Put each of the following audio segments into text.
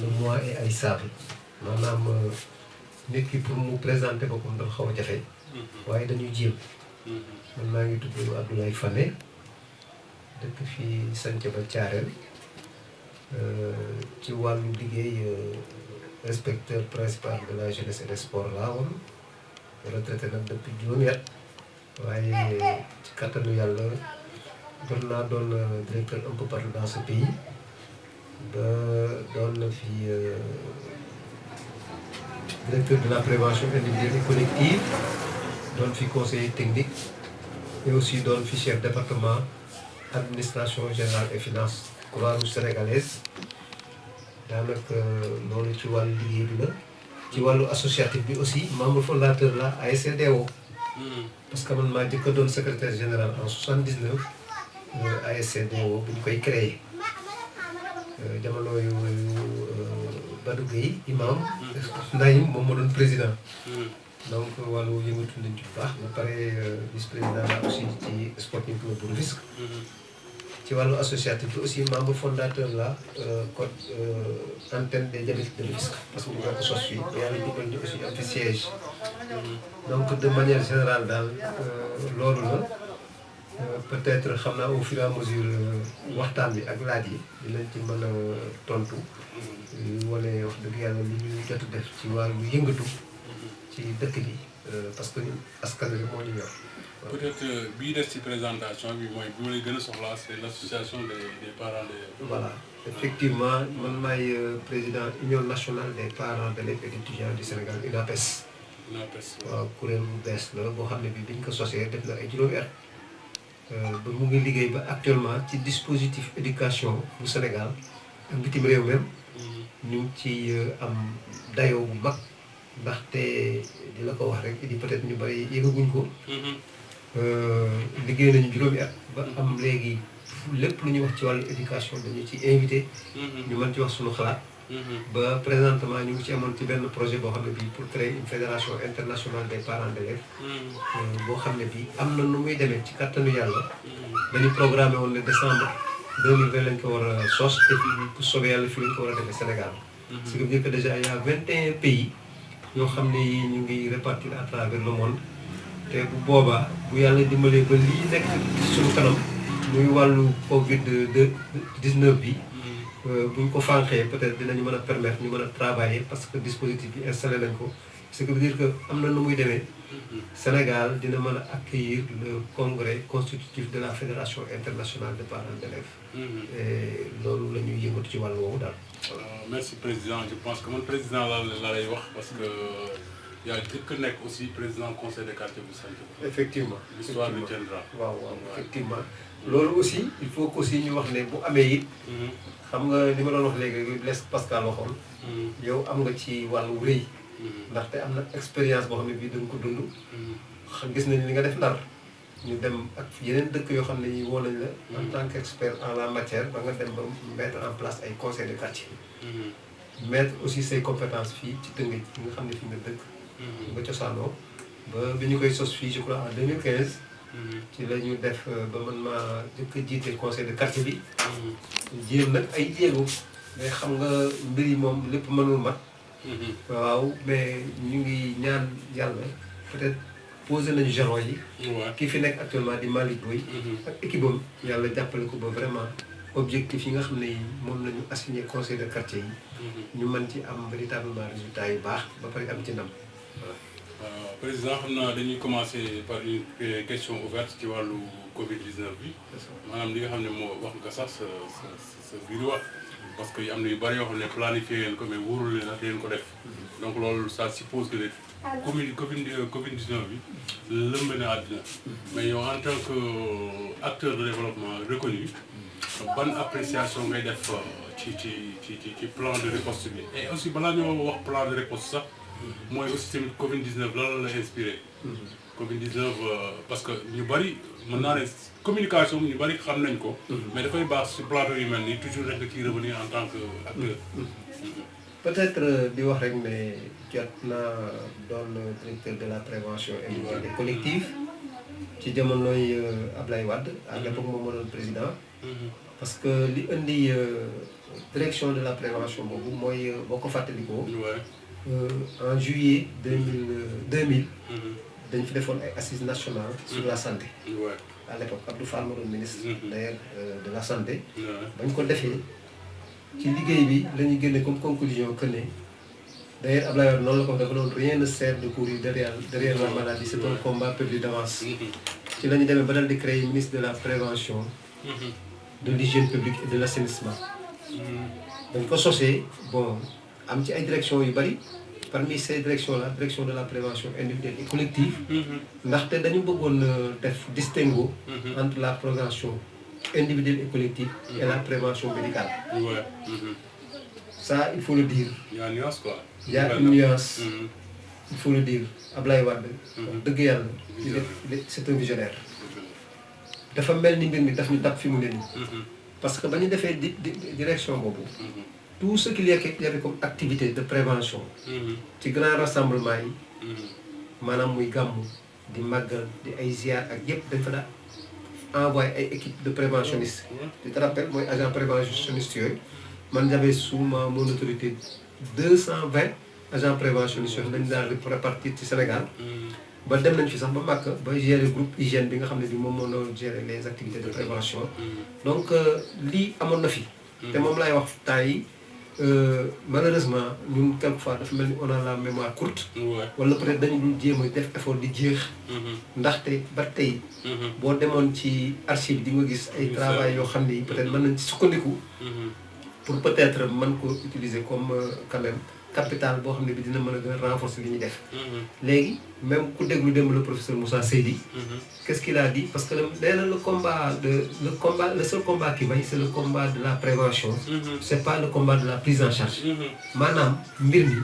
le moi est haïssable maanaam nit ki pour mu présenter boppam dafa xaw a jafe waaye dañuy jéem man maa ngi tudd Abdoulaye Fane dëkk fii Santhiaba Thiarène ci wàllu liggéey inspecteur principal de la jeunesse et des sports laa woon retraité nag depuis juróomi at waaye ci kattanu yàlla jot naa doon directeur un peu partout dans ce pays ba doon na fi directeur de la prévention individuelle et collective doon fi conseiller technique et aussi doon fi chef département administration générale et finance Croix-Rouge sénégalaise daanaka loolu ci wàllu liggéey bi la ci wàllu associatif bi aussi membre fondateur la ASCDO parce que man maa jëkk a doon secrétaire général en 79 ASCDO bu ñu koy créé jamono yu Badou Gueye imam Ndayim moom moo doon président donc wàllu yëngatu nañ ci bu baax ba pare vice président la aussi ci Sporting Club bu Rufisque ci wàllu associatif bi aussi membre fondateur la code antenne des diabétiques de Rufisque parce que ñu ko sos fii yàlla dugal ñu aussi am fi siège donc de manière générale daal loolu la peut-être xam naa au fur et à mesure waxtaan bi ak laaj yi dinañ ci mën a tontu wane wax dëgg yàlla li ñu jot a def ci wàllu yëngatu ci dëkk bi parce que ñun askan wi moo ñu ñor. peut-être bii des ci présentation bi mooy bi ma lay gën a soxlaa c'est l'association des parents de. voilà effectivement man maay président union nationale des parents d'élèves et d'étudiants du Sénégal UNAPES. UNAPES waaw kuréel bu bees la boo xam ne bi biñ ko sosee def na ay juróomi at. ba mu ngi liggéey ba actuellement ci dispositif éducation bu Sénégal ak bitim réew même ñu ngi ci am dayoo bu mag ndaxte di la ko wax rek di peut-être ñu bari yëgaguñ ko liggéey nañu juróomi at ba am léegi lépp lu ñuy wax ci wàllu éducation dañu ci invité ñu mën ci wax suñu xalaat ba présentement ñu ngi ci amoon ci benn projet boo xam ne bii pour créer une fédération internationale des parents d'élèves boo xam ne bii am na nu muy demee ci kattanu yàlla dañu programmé woon ne décembre 2020 lañ ko war a sos te fii bu soobee yàlla fii lañ ko war a defee Sénégal ce qui veut dire que déjà il y a 21 pays yoo xam ne yi ñu ngi répartir à travers le monde te bu boobaa bu yàlla dimbalee ba lii nekk suñu kanam muy wàllu Covid 19 bi buñ ko fànqee peut-être dinañu mën a permettre ñu mën a travailler parce que dispositif bi installé nañ ko ce qui veut dire que am na nu muy demee Sénégal dina mën a accueillir le congrès constitutif de la fédération internationale des parents d'élèves et loolu la ñuy yëngatu ci wàllu woowu daal. merci président je pense que man président la lay wax parce que yaa jëkk nekk aussi président conseil de quartier bu Santhiaba. effectivement l'histoire du tiendra. waaw effectivement loolu aussi il faut que aussi ñu wax ne bu amee it. xam nga li ma doon wax léegi Blaise Pascal waxoon. yow am nga ci wàllu rëy. ndaxte am na expérience boo xam ne bii da nga ko dund. gis nañ li nga def Ndar ñu dem ak yeneen dëkk yoo xam ne yi woo nañ la. en tant qu'expert en la matière ba nga dem ba mettre en place ay conseils de quartier. mettre aussi say compétences fii ci Tëngéej fi nga xam ne fi nga dëkk. nga cosaanoo ba bi ñu koy sos fii je crois en 2015. ci la ñu def ba man maa jëkk a jiite conseil de quartier bi. jéem nag ay jéego mais xam nga mbir yi moom lépp mënul mat. waaw mais ñu ngi ñaan yàlla peut-être posé nañu jalon yi. ki fi nekk actuellement di Malick Boye. ak équipe am yàlla jàppale ko ba vraiment objectif yi nga xam ne moom la ñu assigné conseil de quartier yi. ñu mën ci am véritablement résultat yu baax ba pare am ci ndam voilà. président xam naa dañuy commencer par une question ouverte ci wàllu Covid 19 bi. maanaam li nga xam ne moo wax nga sax sa biir wax. parce que am na yu bari yoo xam ne planifié ngeen ko mais wóorul leen ak ngeen ko def. donc loolu ça suppose que Covid 19 bi lëmb na àddina. mais yow en tant que acteur de développement reconnu ban appréciation ngay def ci plan de riposte bi. et aussi balaa ñoo wax plan de riposte sax. mooy aussi tamit Covid 19 lan la inspiré. Covid 19 parce que ñu bari mën naa ne communication ñu bari xam nañ ko. mais dafay baax ci plateau yu mel nii toujours rek nga ciy revenir en tant que acteur. peut-être di wax rek ne jot naa doon directeur de la prévention individuelle et collective ci jamonoy Ablaye Wade. à l'époque moom moo doon président. parce que li indi direction de la prévention boobu mooy boo ko fàttalikoo. Ouais. En juillet 2000. dañ fi defoon ay assises nationales sur la santé. Ouais. À l'époque Abdou Fall moo doon ministre. d'ailleurs de la santé. Ouais. bañ ko defee ci liggéey bi la ñuy génne comme conclusion que ne d'ailleurs Abdoulaye Wade noonu la ko dafa doon rien ne sert de courir derrière la maladie, c'est un combat perdu d'avance. ci la ñu demee ba dal di créer ministre de la prévention. de l'hygiène publique et de l'assainissement. dañ ko sosee bon am ci ay directions yu bari parmi ces directions là direction de la prévention individuelle et collective. ndaxte dañu bëggoon def distinguo entre la prévention individuelle et collective et la prévention médicale. Ouais. Ça il faut le dire. Il y a une nuance quoi. Il y a une nuance. Il faut le dire. Ablaye Wade. dëgg yàlla c'est un visionnaire. dafa mel ni mbir mi daf ñu dab fi mu ne nii. parce que ba ñu defee direction boobu. tout ce qu'il y avait comme activité de prévention. ci grand rassemblement yi. maanaam muy gàmmu di màggal di ay ziar ak yëpp dañ fa daal envoyé ay équipe de préventionniste. tu te rappelles mooy agent préventionniste yooyu man j'avais sous mon autorité 220 agents préventionnistes yoo xam ne dañu daal répartir ci Sénégal. ba dem nañ fi sax ba màkk ba gérer groupe hygiène bi nga xam ne bi moom moo doon gérer les activités de prévention. donc lii amoon na fi. te moom laay wax temps yi malheureusement ñun quelquefois dafa mel ni on a la mémoire courte. wala peut-être dañu dul jéem a def effort di jeex. ndaxte ba tey. boo demoon ci archive di nga gis ay travail yoo xam ne peut-être mën nañ ci sukkandiku. pour peut-être mën ko utiliser comme quand même capital boo xam ne bi dina mën a gën a renforcer li ñuy def. léegi même ku déglu démb le professeur Moussa Seydi. qu'est-ce qu'il a dit parce que nee na le seul combat qui vaille c'est le combat de la prévention. c'est pas le combat de la prise en charge. maanaam mbir mi.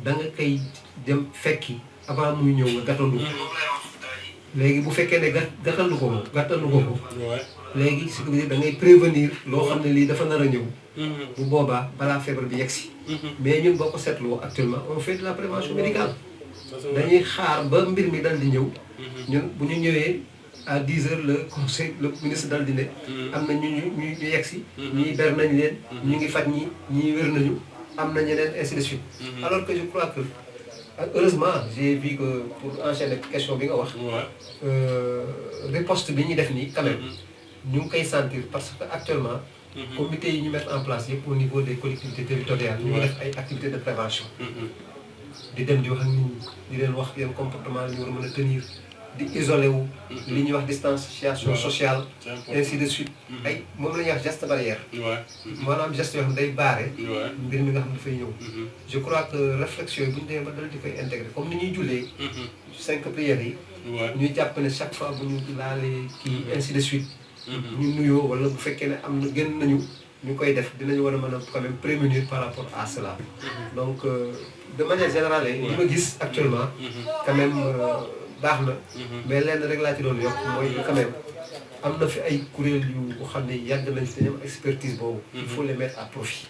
da nga koy dem fekki avant muy ñëw nga gàttandu ko. léegi bu fekkee ne gàttandu ko ko. léegi ce qui veut dire da ngay prévenir loo xam ne lii dafa nar a ñëw. bu boobaa balaa feebar bi yegsi. mais ñun boo ko seetloo actuellement on fait de la prévention médicale. dañuy xaar ba mbir mi dal di ñëw. ñun bu ñu ñëwee à 10 heures le ministre dal di ne. am na ñu yegsi. ñii ber nañ leen. ñu ngi faj ñii wér nañu. am na ñeneen ainsi de suite. alors que je crois que heureusement j'ai vu que pour enchaîner question bi nga wax. riposte bi ñuy def nii quand même. ñu ngi koy sentir parce que actuellement. comité yi ñu mettre en place yëpp au niveau des collectivités territoriales. ñu ngi def ay activités de prévention. di dem di wax ak nit ñi di leen wax yan comportement la ñu war a mën a tenir di isolé wu. li ñuy wax distanciation sociale. ainsi de suite. ay moom la ñuy wax geste barrière. maanaam geste yoo xam ne day baare. mbir mi nga xam ne dafay ñëw. je crois que réflexion yi bu ñu demee ba dal di koy intégrer comme ni ñuy jullee. 5 prières yi. ñuy jàpp ne chaque fois bu ñu laalee kii ainsi de suite. ñu nuyoo wala bu fekkee ne am na gën nañu ñu koy def dinañu war a mën a quand même prémunir par rapport à cela. donc de manière générale li ma gis actuellement. quand même baax na. mais lenn rek laa ci doon yokk mooy quand même am na fi ay kuréel yu xam ne yàgg nañ fi dañu am expertise boobu. il faut les mettre à profit.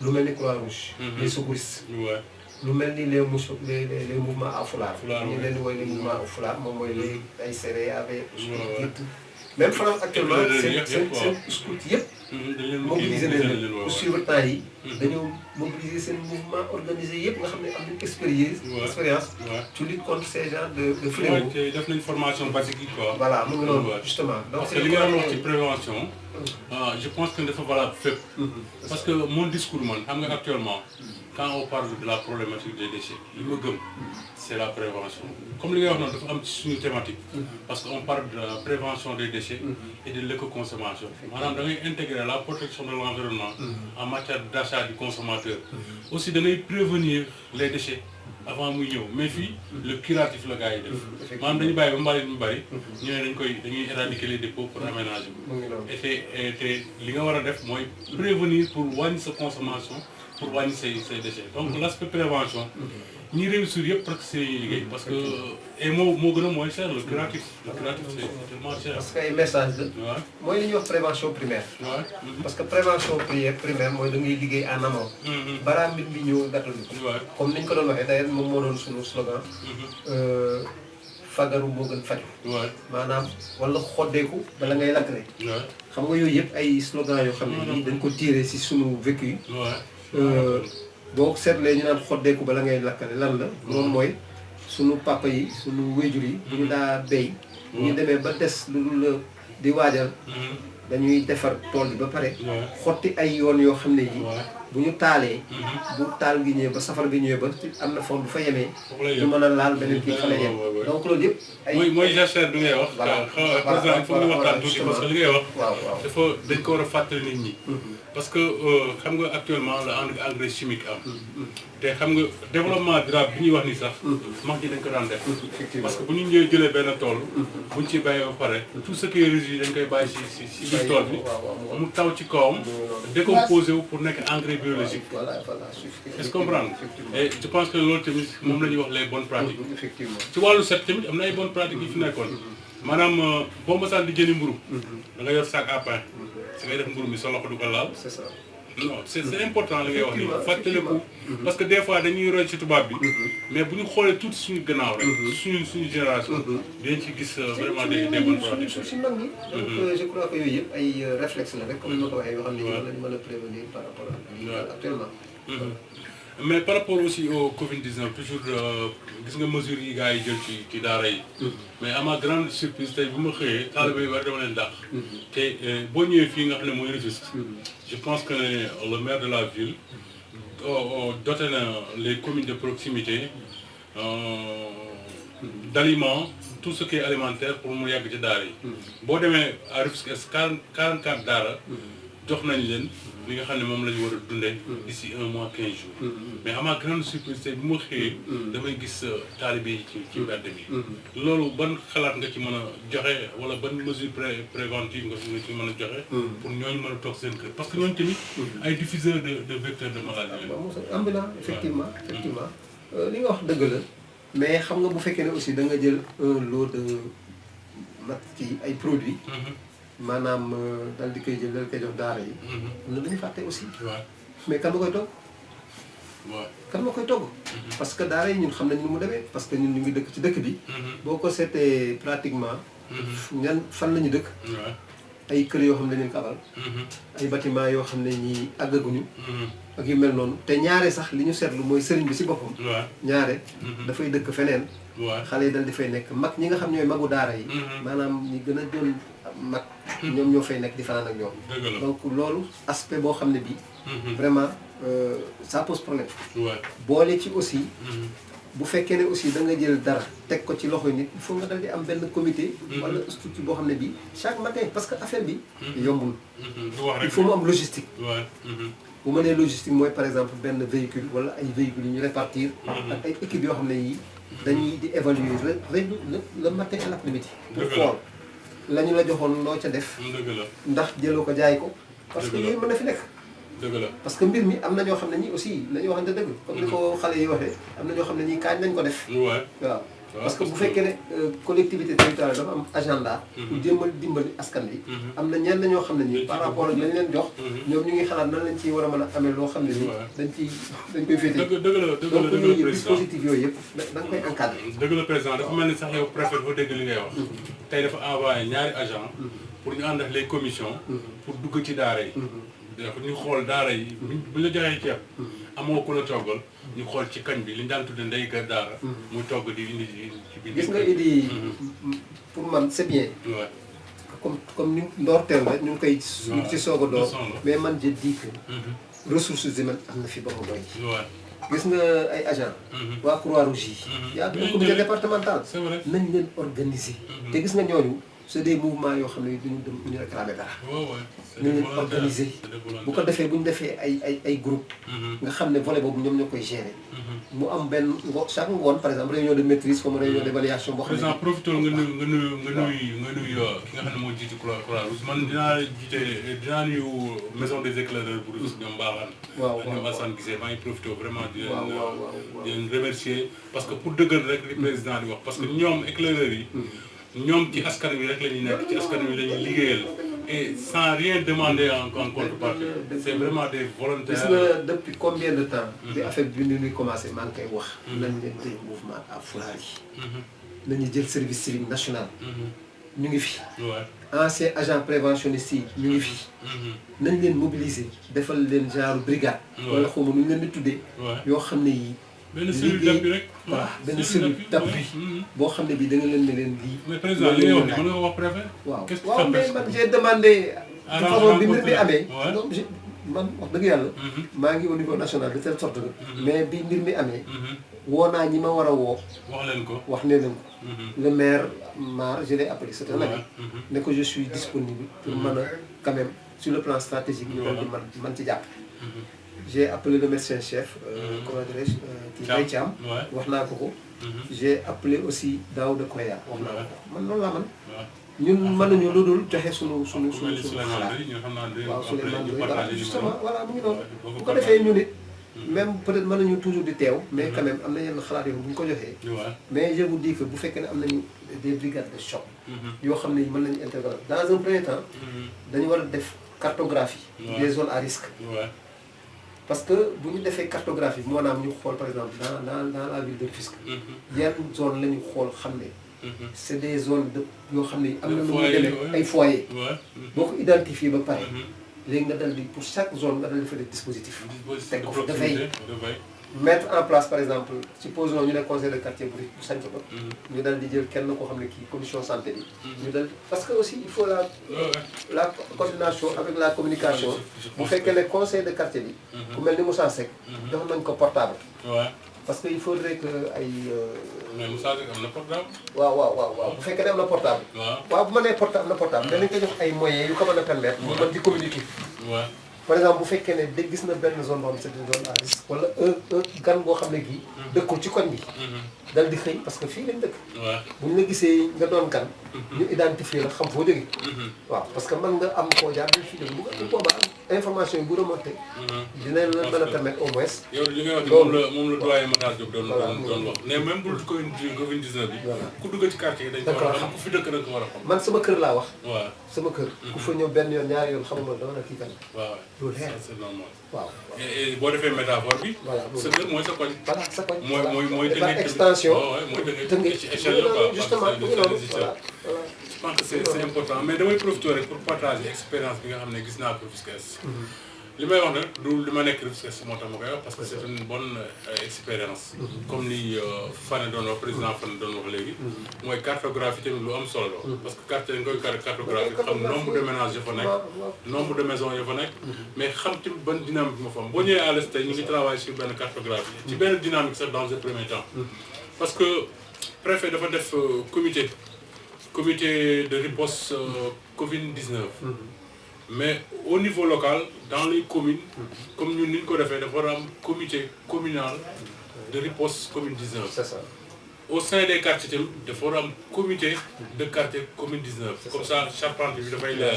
lu mel ni Croix-Rouge. les secouristes. lu mel ni les mouvements à foulard. ñu leen di woowee les mouvements à foulard moom mooy les ay CRAV. même France actuellement seen scout yëpp. mobiliser nañ leen pour suivre temps yi. dañoo mobiliser seen mouvement organisé yëpp nga xam ne am nañ expérience. tu luttes contre ces genres de fléaux. def nañ formation basique yi quoi. voilà mu ngi noonu justement. donc parce que li nga wax ci prévention. je pense que dafa valable fépp. parce que mon discours man xam nga actuellement. quand on parle de la problématique des déchets li ma gëm c'est la prévention comme li nga wax noonu dafa am ci suñu thématique. parce que on parle de la prévention des déchets. et de l'éco-consommation. maanaam da ngay intégrer la protection de l'environnement. en matière d'achat du consommateur. aussi da ngay prévenir les déchets avant muy ñëw mais fii le curatif la gars yi def. maanaam dañu bàyyi ba mbalit mu bari. ñu ne dañuy éradiquer les dépôts pour aménager. et te li nga war a def mooy prévenir pour wàññi sa consommation. pour wàññi say déchets donc l'aspect prévention ñi réussir yëpp presque c'est liggéey parce que et moo gën a mooy cher le curatif c'est tellement cher. parce que ay message la. mooy li ñuy wax prévention primaire. parce que prévention primaire mooy da ngay liggéey en amont. balaa mbir mi ñëw gàttal bi. comme ni ñu ko doon waxee d'ailleurs moom moo doon suñu slogan. fagaru moo gën faju Ouais. maanaam wala xoddeeku bala ngay lakkale Ouais. xam nga yooyu yëpp ay slogan yoo xam ne nii dañ ko tiré si sunu vécu yi Ouais. boo seetlee ñu naan xoddeeku bala ngay lakkale lan la moom mooy sunu papa yi sunu wéjur yi bu ñu daa béy bu ñu demee ba des lu dul di waajal dañuy defar tool bi ba pare xotti ay yoon yoo xam ne yi bu ñu taalee bu taal gi ñëwee ba safara gi ñëwee ba am na foofu bu fa yemee du mën a laal beneen kii fa la yem donc loolu yëpp ay mooy jachère bi ngay wax président il faut ñu waxtaan tuuti parce que li ngay wax waaw waaw dafa dañ ko war a fàttali nit ñi parce que xam nga actuellement la engrais chimique am te xam nga développement durable bi ñuy wax ni sax mag ñi dañ ko daan def parce que bu ñu ñëwee jëlee benn tool buñ ci bàyyee ba pare tout ce qui est résidu dañ koy bàyyi si biir tool bi mu taw ci kawam décomposé wu pour nekk engrais biologique est-ce que comprendre et je pense que loolu tamit moom la ñuy wax les bonnes pratiques ci wàllu set tamit am na ay bonnes pratiques yi fi nekkoon maanaam boo mosaan di jëni mburu da nga yor sac à pain si ngay def mburu mi sa loxo du ko laal c'est ça non c'est important li ngay wax nii fàttaliku parce que des fois dañuy roy ci tubaab bi mais bu ñu xoolee tuuti suñu gannaaw rek suñu génération dinañ ci gis vraiment des bonnes pratiques si mag ñi donc je crois que yooyu yëpp ay réflexe la rek comme ni ma ko waxee yoo xam ne lañu mën a prévenir par rapport ak actuellement mais par rapport aussi au Covid-19 toujours gis nga mesures yi gars yi jël ci daara yi mais à ma grande surprise tey bu ma xëyee taalibe yi war dama leen dàq te boo ñëwee fii nga xam ne mooy Rufisque je pense que le maire de la ville doté na les communes de proximité d'aliments tout ce qui est alimentaire pour mu yàgg ci daara yi boo demee à Rufisque 44 daara jox nañ leen li nga xam ne moom la ñu war a dundee d'ici 1 mois 15 jours mais à ma grande surprise tey bu ma xëyee damay gis taalibe yi ci mbedd mi loolu ban xalaat nga ci mën a joxe wala ban mesure préventive nga ci mën a joxe pour ñooñu mën a toog seen kër parce que ñooñu tamit ay diffuseurs de vecteurs de maladie la ambulant effectivement li nga wax dëgg la mais xam nga bu fekkee ne aussi da nga jël un lot de mat ci ay produits maanaam daal di koy jël dal koy jox daara yi am na lu ñu fàtte aussi mais kan ma koy togg kan ma koy togg parce que daara yi ñun xam nañ ni mu demee parce que ñun ñu ngi dëkk ci dëkk bi boo ko seetee pratiquement ñan fan la ñu dëkk ay kër yoo xam ne dañ leen ko abal ay bâtiment yoo xam ne ñi àggaguñu ak yu mel noonu te ñaare sax li ñu seetlu mooy sëriñ bi si boppam ñaare dafay dëkk feneen xale yi dal di fay nekk mag ñi nga xam ñooy magu daara yi maanaam ñi gën a doon mag ñoom ñoo fay nekk di fanaan ak ñoom donc loolu aspect boo xam ne bii vraiment ça pose problème boole ci aussi bu fekkee ne aussi da nga jël dara teg ko ci loxo nit il faut nga dal di am benn comité wala structure boo xam ne bii chaque matin parce que affaire bi yombul il faut mu am logistique bu ma nee logistique mooy par exemple benn véhicule wala ay véhicules yu ñu répartir ak ay équipes yoo xam ne yii dañuy di évaluer le matin et l'après-midi pour xool la ñu la joxoon loo ca def ndax jëloo ko jaay ko parce que yooyu mën na fi nekk parce que mbir mi am na ñoo xam ne ñi aussi nañu waxante dëgg comme ni ko xale yi waxee am na ñoo xam ne ñi kaañ nañ ko def waaw parce que bu fekkee ne collectivité territoriale dafa am agenda pour jéemal dimbali askan bi am na ñenn ñoo xam ne ñi par rapport ak lañ leen jox ñoom ñu ngi xalaat nan lañ ciy war a mën a amee loo xam ne ni dañ koy féete donc yooyu dispositif yooyu yëpp da nga koy encadré dëgg la président dafa mel ni sax yow préfet dafa dégg li ngay wax tey dafa envoyé ñaari agent pour ñu ànd ak les commissions pour dugg ci daara yi ñu xool daara yi bu la joxee ceeb amoo ku la toggal ñu xool ci kañ bi li ñu daan tudde ndey ga daara muy togg di indi ci biir gis nga Idi pour man c'est bien comme ni ndoorteel la ñu ngi koy ci soog a door mais man je dis que ressources humaines am na fi ba mu doy gis nga ay agent waa Croix-Rouge yi yaa ngi comité départemental nañ leen organiser te gis nga ñooñu c'est des mouvements yoo xam ne duñu dem ñu réclamer dara ñu leen organiser bu ko defee bu ñu defee ay groupe nga xam ne volet boobu ñoom ñoo koy gérer mu am benn chaque ngoon par exemple réunion de maîtrise comme réunion d'évaluation boo xam ne président profité nga nuyu ki nga xam ne moo jiitu Croix-Rouge man dinaa nuyu maison des éclaireurs bu Rufisque ñoom Mbaxane ñoom Assane Guissé maa ngi profité vraiment di leen remercier parce que pour dëggal rek li président di wax parce que ñoom éclaireurs yi ñoom ci askan wi rek la ñuy nekk ci askan wi la ñuy liggéeyal et sans rien demander en contrepartie c'est vraiment des volontaires. gis nga depuis combien de temps. bi affaire bi ni ñuy commencé maa ngi koy wax. nañ leen tey mouvement à fulaar yi. nañu jël service civique national. ñu ngi fi. Ouais. ancien agent préventionniste yi ñu ngi fi. nañ leen mobiliser defal leen genre brigade. wala xaw ma nu ñu leen di tuddee. yoo xam ne yii. benn cellule d'appui rek. voilà benn cellule d'appui boo xam ne bii da nga leen ne leen lii. mais président li ngay wax nii mën nga wax préfet. waaw waaw mais man j'ai demandé. de façon bi mbir bi amee. donc man wax dëgg yàlla. maa ngi au niveau national de telle sorte que. mais bi mbir mi amee. woo naa ñi ma war a woo. wax leen ko wax ne leen ko. le maire Mar je l'ai appelé c'est un ami. ne ko je suis disponible. pour mën a quand même sur le plan stratégique. ñu doon di man ci jàpp. j'ai appelé le médecin chef. comment dirais-je kii Mbaye Thiam. wax naa ko ko. j'ai appelé aussi Daouda Koya wax naa ko man loolu laa man ñun mën nañu lu dul joxe sunu xalaat. waaw Souleymane Ndoye voilà justement voilà mu ngi noonu. bu ko defee ñu nit même peut-être mën nañu toujours di teew. mais quand même am na yenn xalaat yoo bu ñu ko joxee. mais je vous dis que bu fekkee ne am nañu des brigades de choc. yoo xam ne mën nañu intervenir dans un premier temps. dañu war a def cartographie. des zones à risque. parce que bu ñu defee cartographie maanaam ñu xool par exemple dans la ville de Rufisque. yan zone la ñu xool xam ne. c'est des zones de yoo xam ne am na lu muy demee ay foyers. boo ko identifier ba pare. léegi nga dal di pour chaque zone nga dal di fa def dispositif. teg ko fa dafay mettre en place par exemple supposons ñu ne conseil de quartier bu sañ ko. ñu dal di jël kenn koo xam ne kii commission santé bi. ñu dal parce que aussi il faut la coordination avec la communication. bu fekkee ne conseil de quartier bi. ku mel ni Moussa Seck. jox nañ ko portable. parce que il faudrait que ay. mais Moussa Seck am na portable. waaw bu fekkee ne am na portable. waaw bu ma nee portable am na portable danañ ko jox ay moyens yu ko mën a permettre. mu mën di communiquer. par exemple bu fekkee ne de gis na benn zone boo xam c'est une zone à risque. wala un gan boo xam ne gii. dëkkul ci koñ bi. dal di xëy parce que fii lañ dëkk. bu ñu la gisee nga doon gan. ñu identifier la xam foo jógee. waaw parce que mën nga am koo jaar bi fii dëkk bu boobaa information yi bu remonté. dinañ la mën a permettre au moins. yow li nga wax moom la doyen Matar Diop doon wax mais même bu dul Covid-19 bi. ku dugg ci quartier dañ ko war a xam ku fi dëkk dañ ko war a xam. man sama kër laa wax. waaw sama kër. ku fa ñëw benn yoon ñaari yoon xamuma dama ne kii kan. waaw loolu leer c'est normal. waaw et boo defee métaphore bi. voilà sa kër mooy sa koñ. voilà sa koñ. mooy par extension. mooy dëgg ci échelle la quoi. justement mu ngi noonu voilà. je pense que c'est important mais damay profiter rek pour partager expérience bi nga xam ne gis naa ko Rufisque Est. li may wax nag du li ma nekk Rufisque Est moo tax ma koy wax parce que c'est une bonne expérience. comme li Fane doon wax président Fane doon wax léegi. mooy cartographie tamit lu am solo la. parce que quartier dañ koy cartographie xam nombre de ménages ya fa nekk. nombre de maisons ya fa nekk. mais xam tamit ban dynamique moo fa am boo ñëwee à l'est tey ñu ngi travailler sur benn cartographie. ci benn dynamique sax dans un premier temps. parce que préfet dafa def comité de riposte Covid-19. mais au niveau local dans les communes. comme ñun ni ñu ko defee dafa war a am comité communal de riposte Covid-19. c'est ça. au sein des quartiers tamit dafa war a am comité de quartier Covid-19. comme ça charpente bi dafay leer.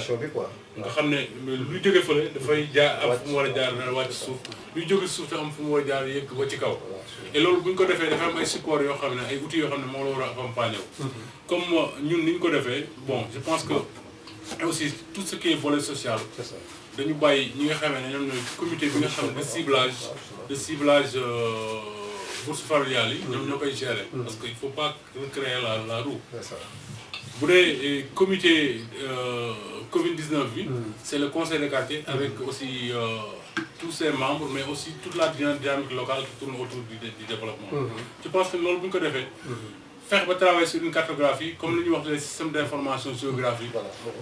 nga xam ne luy jóge fële dafay jaar am fu mu war a jaar wàcc suuf luy jóge suuf te am fu mu war a jaar yëgg ba ci kaw. et loolu bu ñu ko defee dafa am ay support yoo xam ne ay outils yoo xam ne moo la war a accompagner wu. comme ñun ni ñu ko defee bon je pense que aussi tout ce qui est volet social. dañu bàyyi ñi nga xamee ne ñoom ñooy comité bi nga xam ne de ciblage bourse familiale yi. ñoom ñoo koy gérer. parce que il faut pas recréer la roue. bu dee comité Covid-19 bi. c'est le conseil de quartier. avec aussi tous ses membres mais aussi toute la dynamique locale qui tourne autour du développement. je pense que loolu bu ñu ko defee. fexe ba travailler sur une cartographie comme li ñuy wax les systèmes d'information géographique.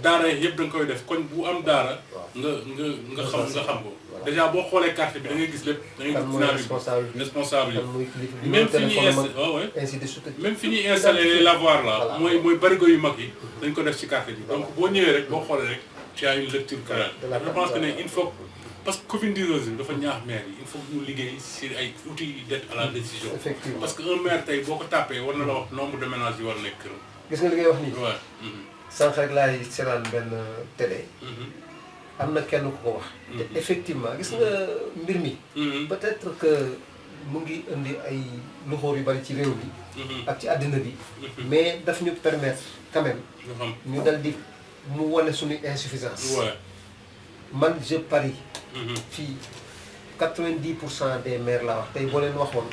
daara yëpp da nga koy def koñ bu am daara. nga xam ko. déjà boo xoolee carte bi da ngay gis lépp. da ngay gis dynamique responsable yi. même fi ñuy installé les lavoirs là. mooy barigo yu mag yi. dañ ko def ci carte bi donc boo ñëwee rek boo xoolee rek tu as une lecture claire. je pense que ne il faut parce que Covid-19 dafa ñaax maire yi il faut que ñu liggéey sur ay outils d'aide à la décision. effectivement parce que un maire tey boo ko tàppee war na la wax nombre de ménages yi war nekk këram. gis nga li ngay wax nii. waaw. sànq rek laay seetaan benn télé. am na kenn ku ko wax. te effectivement gis nga mbir mi. peut-être que mu ngi indi ay loxoor yu bari ci réew mi. ak ci àddina bi. mais daf ñu permettre quand même. ñu dal di mu wane suñu insuffisance. man je parie. fii 90% des maires laa wax tey boo leen waxoon.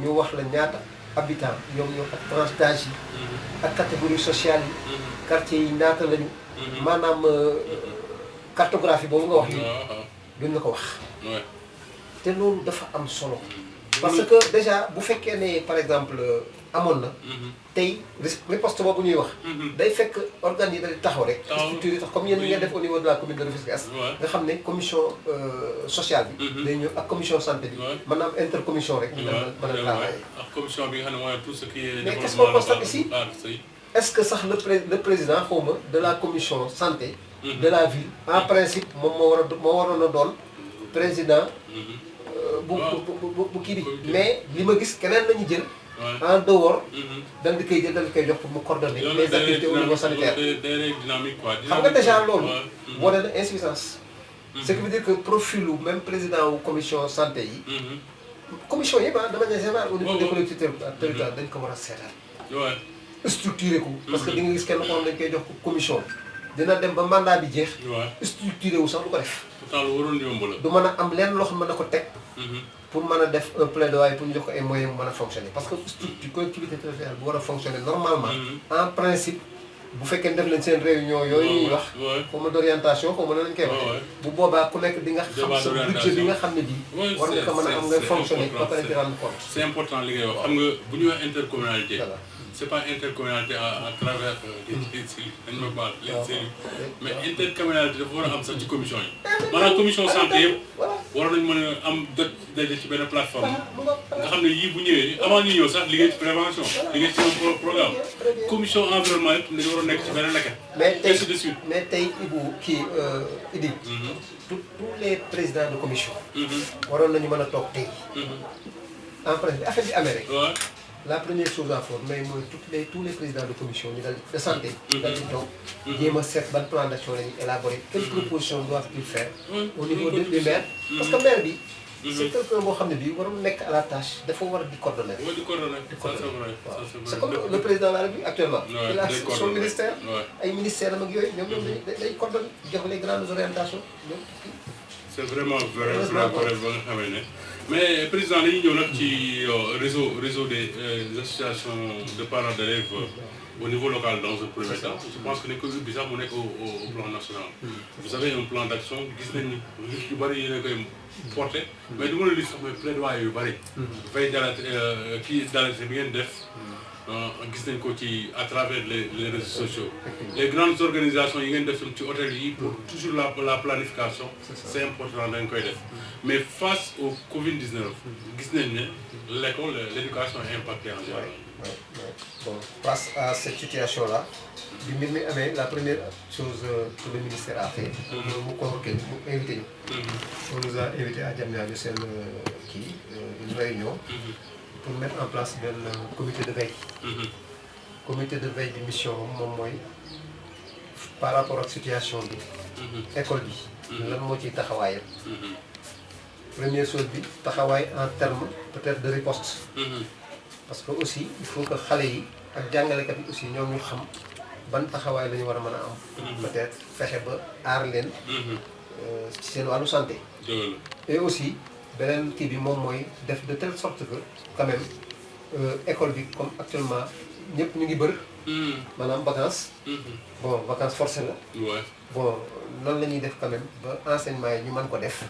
ñu wax la ñaata habitants ñoom ñoo ak tranche d'âge yi ak catégorie sociale yi quartier yi naata lañu maanaam cartographie boobu nga wax ni duñ la ko wax te loolu dafa am solo parce que déjà bu fekkee ne par exemple amoon na tey riposte boobu ñuy wax day fekk organes yi dañuy taxaw rek structure yi tax comme yéen ñi ngeen def au niveau de la commune de Rufisque Est nga xam ne commission sociale bi day ñëw ak commission santé bi maanaam intercommission rek ñu mën a travailler ak commission bi nga xam ne mooy tout ce qui est mais qu'est-ce qu'on constate ici est-ce que sax le président xawma de la commission santé de la ville en principe moom moo waroon a doon président bu kii bi mais li ma gis keneen lañu jël en dehors dal di koy jël dal di koy jox pour mu coordonner les activités au niveau sanitaire xam nga déjà loolu wane na insuffisance ce qui veut dire que profilu même président wu commission santé yi commission yëpp de manière générale au niveau des collectivités territoriales dañ ko war a seetal structuré ko parce que di nga gis kenn ko xam dañ koy jox commission dina dem ba mandat bi jeex structuré wu sax du ko def du mën a am lenn loo xam mën na ko teg pour mën a def un plaidoyer pour ñu jox ko ay moyens mu mën a fonctionner parce que structure collectivité territoriale bu war a fonctionner normalement en principe bu fekkee def nañ seen réunion yooyu ñuy wax xaw ma d'orientation xaw ma na lañ koy waxee bu boobaa ku nekk di nga xam sa budget bi nga xam ne bii war nga ko mën a am ngay fonctionner ba pare di rendre compte c'est important li ngay wax xam nga bu ñu wax intercommunalité c'est pas intercommunalité à travers les cellules dañ ma baal les cellules mais intercommunalité dafa war a am sax ci commission yi maanaam commission santé yëpp war nañ mën a am jot daje ci benn plateforme nga xam ne yii bu ñëwee avant ñu ñëw sax liggéey ci prévention liggéey ci un programme commission environnement yëpp dañu war a nekk ci benn lekkat ainsi de suite mais tey Ibou kii Idi tous les présidents de commission waroon nañu mën a toog tey en principe affaire bi amee rek la première chose à faire mais mooy tous les présidents de commission ñu dal de santé dal di toog jéem a seet ban plan d'action la ñuy élaborer quelles propositions doivent-ils faire au niveau du maire parce que maire bi c'est quelqu'un boo xam ne bii waroon nekk à la tâche dafa war a di coordonner c'est comme le président de la République actuellement il a son ministère ay ministères am ak yooyu ñoom day coordonner jox les grandes orientations c'est vraiment vrai ba nga xamee ne mais président dañuy ñëw nag ci réseau des associations de parents d'élèves au niveau local dans un premier temps je pense que ne ko bi sax mu nekk au plan national vous avez un plan d'action gis nañ ni yu bëri yéen a koy porté mais du mën a li sax mooy plaidoyer yu bëri dafay dalate kii dalate bi ngeen def gis nañ ko ci à travers les réseaux sociaux les grandes organisations yi ngeen def ci hôtel yi pour toujours la planification c'est important dañ koy def mais face au Covid-19 gis nañ ne l'école l'éducation est impactée en général bon face à cette situation là bi mbir mi amee la première chose que le ministère a fait mu convoqué mu invité ñu on nous a invité à Diamniadio seen kii une réunion pour mettre en place benn comité de veille comité de veille bi mission moom mooy par rapport ak situation bi école bi lan moo ciy taxawaayam première chose bi taxawaay en terme peut-être de riposte parce que aussi il faut que xale yi ak jàngalekat yi aussi ñoom ñu xam ban taxawaay la ñu war a mën a am peut-être fexe ba aar leen ci seen wàllu santé et aussi beneen kii bi moom mooy def de telle sorte que quand même école bi comme actuellement ñëpp ñu ngi bër maanaam vacances bon vacances forcées la bon noonu la ñuy def quand même ba enseignement yi ñu mën ko def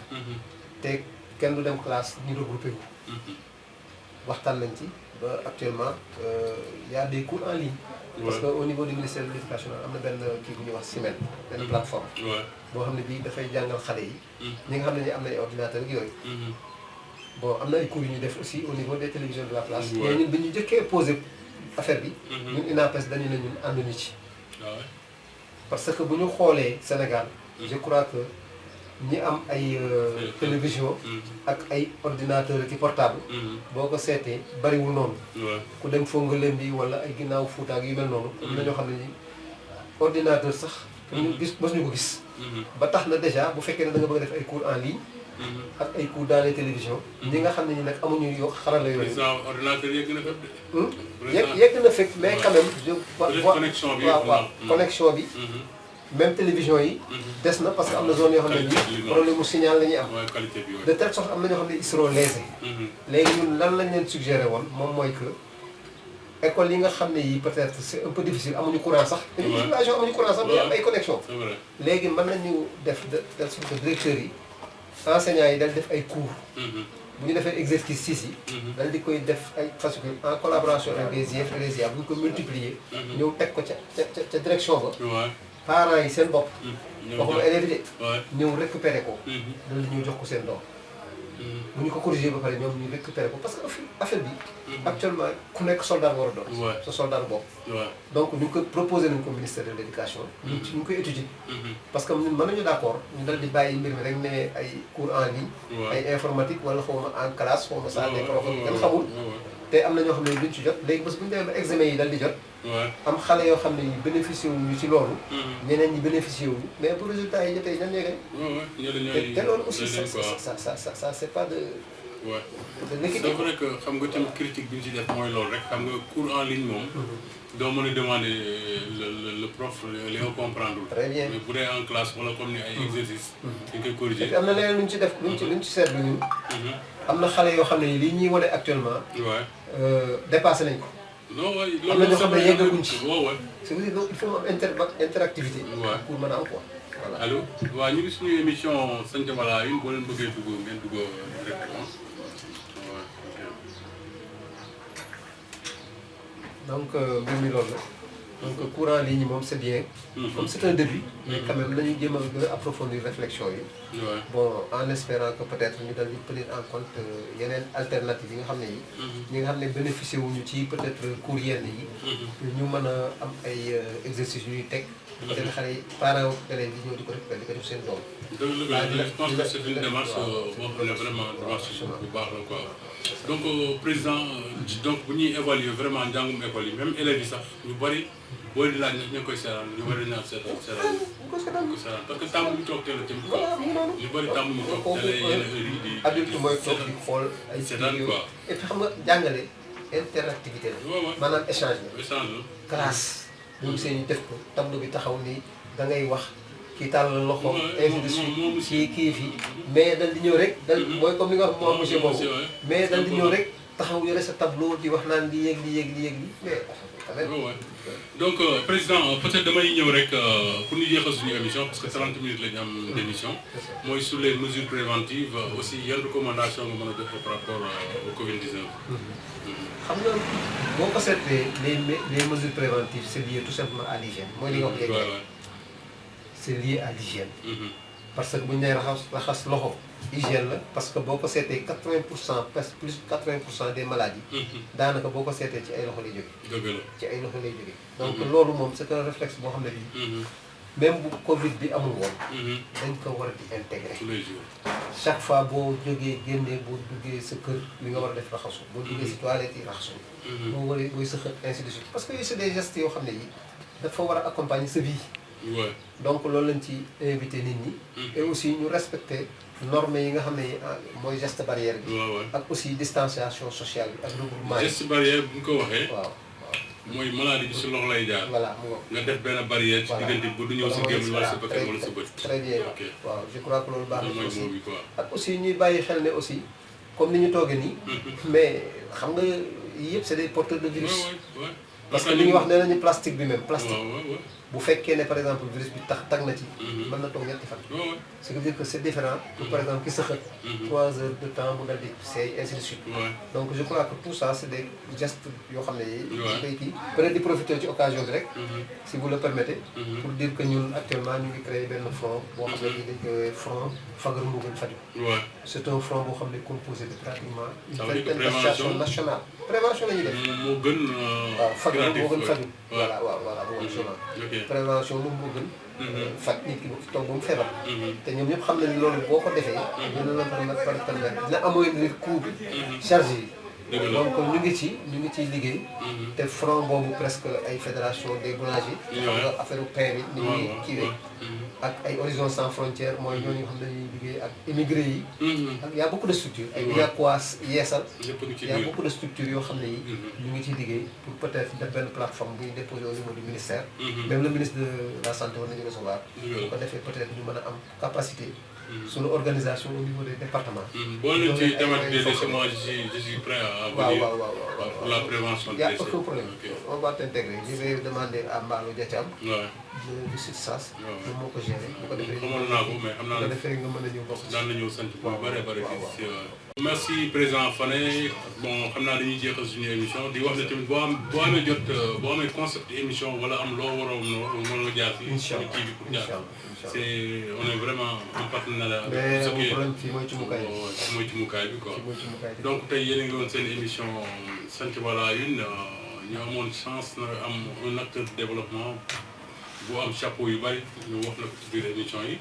te kenn du dem classe ñu regroupé wu waxtaan nañ ci ba actuellement y a des cours en ligne parce que au niveau du ministère de l'éducation am na benn kii bu ñuy wax CIMEN benn plateforme boo xam ne bii dafay jàngal xale yi ñi nga xam ne ni am na ay ordinateur ak yooyu bon am na ay cours yu ñu def aussi au niveau des télévisions de la place mais ñun bi ñu jëkkee posé affaire bi ñun UNAPES dañu ne ñun ànduñu ci parce que bu ñu xoolee Sénégal je crois que ñi am ay télévision ak ay ordinateur ki portable boo ko seetee bariwul noonu ku dem Fongolembi bi wala ay ginnaaw Fuuta ak yu mel noonu am na ñoo xam ne ni ordinateur sax ñu gis mos ñu ko gis ba tax na déjà bu fekkee ne da nga bëgg a def ay cours en ligne ak ay cours dans les télévisions ñi nga xam ne ñi nag amuñu yo xarala yooyu ordinateur yegg na fépp yegg na fekk mais quand même je vois connexion bi waaw connexion bi même télévision yi des na parce que am na zone yoo xam ne bii problème mu signal la ñuy am de telle sorte am na ñoo xam ne ils seront lésés léegi ñun lan lañ leen suggéré woon moom mooy que école yi nga xam ne yi peut-être c'est un peu difficile amuñu courant sax. population amuñu courant sax mais am ay connexion. léegi mën nañu def de telle sorte que directeurs yi enseignants yi dal def ay cours. bu ñu defee exercice 6 yi. dal di koy def ay fascicule en collaboration avec les IEF et les IA bu ñu ko multiplier. ñëw teg ko ca direction ba. parents yi seen bopp. waxuma élèves yi de. ñëw récupérer ko. dal di ñëw jox ko seen doom. bu ñu ko corriger ba pare ñoom ñu récupérer ko parce que affaire bi. actuellement ku nekk soldat war a doon. sa soldat bopp. donc ñu ko proposé nañu ko ministère de l' éducation. ñu ngi koy étudier. parce que ñun mën nañu d' accord ñu dal di bàyyi mbir mi rek ne ay cours en ligne. ay informatique wala xaw ma en classe xaw ma salle des profs kenn xamul. te am na ñoo xam ne duñ ci jot léegi bés bu ñu demee ba examen yi dal di jot. am xale yoo xam ne ñu bénéficié wuñu ci loolu. ñeneen ñi bénéficié wuñu mais bu résultat yi jotee ñan ñooy gañ. te loolu aussi ça c'est pas de. c'est vrai que xam nga tamit critique bi ñu ci def mooy loolu rek xam nga cours en ligne moom. doo mën a demander le prof li nga comprendre. très bien mais bu dee en classe wala comme ni ay exercice. dañ koy corriger. am na leneen lu ñu ci def luñ ci seetlu ñun. am na xale yoo xam ne li ñuy wane actuellement. dépassé nañ ko. non waay am na ñoo xam ne yeggaguñ ci. waaw waay. c'est-à-dire donc il faut am interactivité. pour mën a am quoi. voilà allo waaw ñu ngi suñu émission Santhiaba Mala une boo leen bëggee dugg ngeen dugg directement waaw ok. donc mbir mi loolu la donc cours en ligne moom c'est bien. comme c'est un début. mais quand même nañu jéem a gën a approfondir réflexion yi. bon en espérant que peut-être ñu dal di prendre en compte yeneen alternatives yi nga xam ne yi. ñi nga xam ne bénéficié wuñu ci peut-être cours yenn yi. ñu mën a am ay exercices yu ñuy teg. peut-être xale yi parents élèves yi ñëw di ko récupérer di ko def seen doom. dëgg la je pense que c'est une démarche boo xam ne vraiment démarche bu baax la quoi. donc président donc bu ñuy évaluer vraiment njàngum école yi même élèves yi sax ñu bari boo di laaj ñu koy seetaan ñu bari naan seetaan parce que tàmm ñu toog teel a tamit quoi ñu bari tàmm ñu toog teel a yenn heures yi di. adulte mooy toog di xool ay seetaan quoi. et puis xam nga jàngale interactivité la. maanaam échange la. échange la. classe. ñu seen ñu def ko tableau bi taxaw nii da ngay wax kii tàllal loxo. ainsi de suite kii fii mais dal di ñëw rek. dal mooy comme li nga wax moom monsieur boobu. mais dal di ñëw rek taxaw yore sa tableau di wax naan di yéeg mais. donc président peut-être damay ñëw rek pour ñu jeexal suñu émission parce que 30 minutes la ñu am d'émission mooy sur les mesures préventives aussi yan recommandation nga mën a joxe par rapport au Covid-19. xam nga boo ko seetlee les mesures préventives c'est lié tout simplement à l'hygiène mooy li nga wax léegi. c'est lié à l'hygiène. parce que bu ñu nee raxas loxo hygiène la parce que boo ko seetee 80% presque plus 80% des maladies. daanaka boo ko seetee ci ay loxo lay jógee. dëgg la ci ay loxo lay jógee. donc loolu moom c'est un réflexe boo xam ne bii. même bu Covid bi amul woon. dañ ko war a di intégrer. tous les jours. chaque fois boo jógee génnee boo duggee sa kër li nga war a def raxasu. boo duggee si toilette yi raxasu. boo waree booy sa xët ainsi de suite parce que yooyu c'est des gestes yoo xam ne yi dafa war a accompagner sa vie. donc loolu lañ ci invité nit ñi. et aussi ñu respecter normes yi nga xam ne mooy geste barrière bi. ak aussi distanciation sociale bi ak regroupement yi. geste barrière bu ñu ko waxee. waaw mooy maladie bi si loxo lay jaar. voilà nga def benn barrière ci diggante bu du ñëw si gémmiñ wala sa bakkan wala sa bët. très bien waaw je crois que loolu baax na aussi quoi. ak aussi ñuy bàyyi xel ne aussi comme ni ñu toogee nii. mais xam nga yii yëpp c'est des porteurs de virus. parce que li ñuy wax nee nañu plastique bi même plastique. bu fekkee ne par exemple virus bi tag na ci. mën na toog ñetti fan. ce qui veut dire que c'est différent. pour par exemple ki sëxat. 3 heures de temps mu dal di seey ainsi de suite. donc je crois que tout ça c'est des gestes yoo xam ne yii. day kii peut-être di profiter ci occasion bi rek. si vous le permettez. pour dire que ñun actuellement ñu ngi créé benn front. boo xam ne dañ koy front fagaru moo gën faju. c'est un front boo xam ne composé de pratiquement une vingtaine d'associations nationales. prévention la ñuy def. moo gën. waaw fagaru moo gën faju. voilà moo gën prévention moom moo gën. faj nit ki toog ba mu feebar. te ñoom ñëpp xam nañu loolu boo ko defee. dina la permettre dina amoindrir coût bi. charge yi. donc ñu ngi ciy liggéey. te front boobu presque ay fédération des boulangers. xam nga affaire pain bi ni ñuy kiiwee. ak ay Horizon Sans Frontières mooy ñooñu xam ne dañuy liggéey ak immigré yi. ak y a beaucoup de structures. ay UNACOIS Yeesal. y a beaucoup de structures yoo xam ne yi. ñu ngi ciy liggéey pour peut-être def benn plateforme bu ñu déposé au niveau du ministère. même le ministre de la santé war nañu recevoir. bu ko defee peut-être ñu mën a am capacité. suñu organisation au niveau des départements. boo leen ci thématique des déchets moi je suis prêt à venir pour la prévention des déchets. Il n'y a aucun problème. On va t'intégrer. Je vais demander à Mballo Diatiam du site SAS. moom moo ko géré. bu ko defee xamoon naa ko mais xam naa ne defee nga mën a ñëw bokk. daan na ñëw sant bu bëree bëri fii si merci président Fane bon xam naa dañuy jeexal suñu émission di wax ne tamit boo amee jot boo amee concept émission wala am loo waroon mën nga jaar fii. incha allah kii bi pour jaar c'est on est vraiment en partenariat avec mais ce qui est problème fii mooy ci mukaay bi. mooy ci mukaay bi quoi. mooy ci mukaay bi. donc tey yéen a ngi woon seen émission sant wala une ñu amoon chance na am un acteur de développement bu am chapeau yu bari ñu wax na ko ci biir émission yi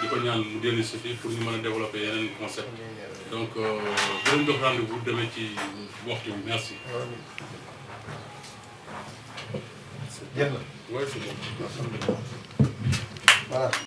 di ko ñaan mu dellu si fii pour ñu mën a développer yeneen concept donc dinañ jox rendez-vous demee ci waxtu bi merci. jeex na. oui c'est bon. Voilà.